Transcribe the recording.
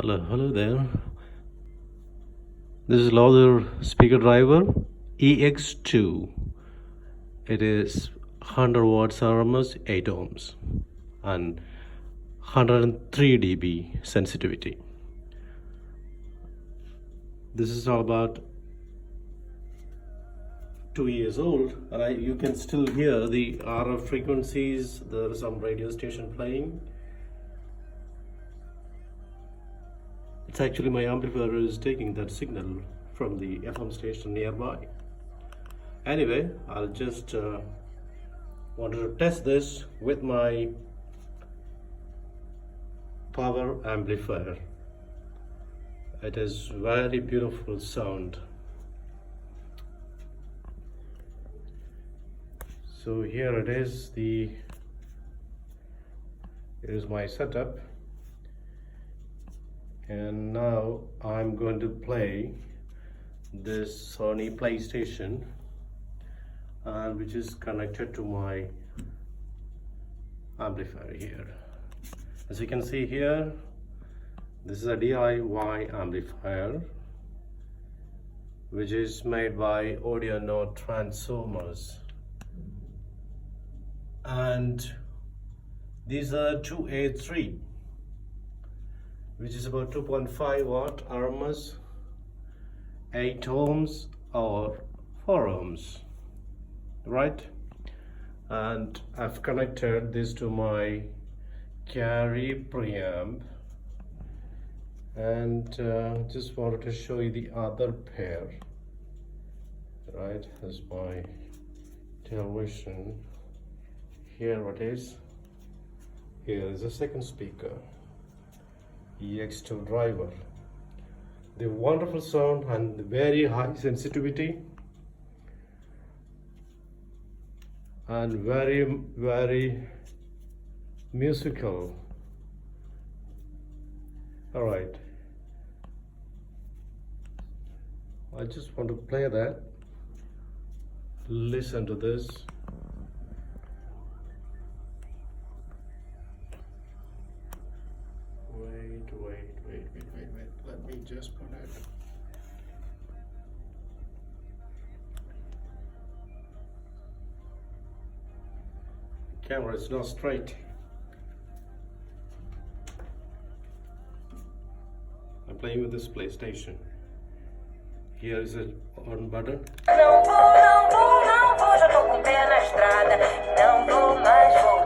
Hello there. This is Lowther speaker driver EX2. It is 100 watts RMS, 8 ohms, and 103 dB sensitivity. This is all about 2 years old, and you can still hear the RF frequencies. There is some radio station playing. It's actually my amplifier is taking that signal from the FM station nearby. Anyway, I'll just wanted to test this with my power amplifier. It is very beautiful sound. So here it is. Here's my setup. And now I'm going to play this Sony PlayStation, which is connected to my amplifier here. As you can see here, this is a DIY amplifier which is made by Audio Note Transformers, and these are 2A3, which is about 2.5 watt RMS, 8 ohms or 4 ohms, right? And I've connected this to my Cary preamp, and just wanted to show you the other pair, right? That's my television. Here it is. Here is a second speaker, EX2 driver. The wonderful sound and the very high sensitivity, and very musical. All right, I just want to play that. Listen to this. Wait. Let me just put it. The camera is not straight. I'm playing with this PlayStation. Here is a on button. Não vou, já tô com o pé na estrada. Não vou mais voltar.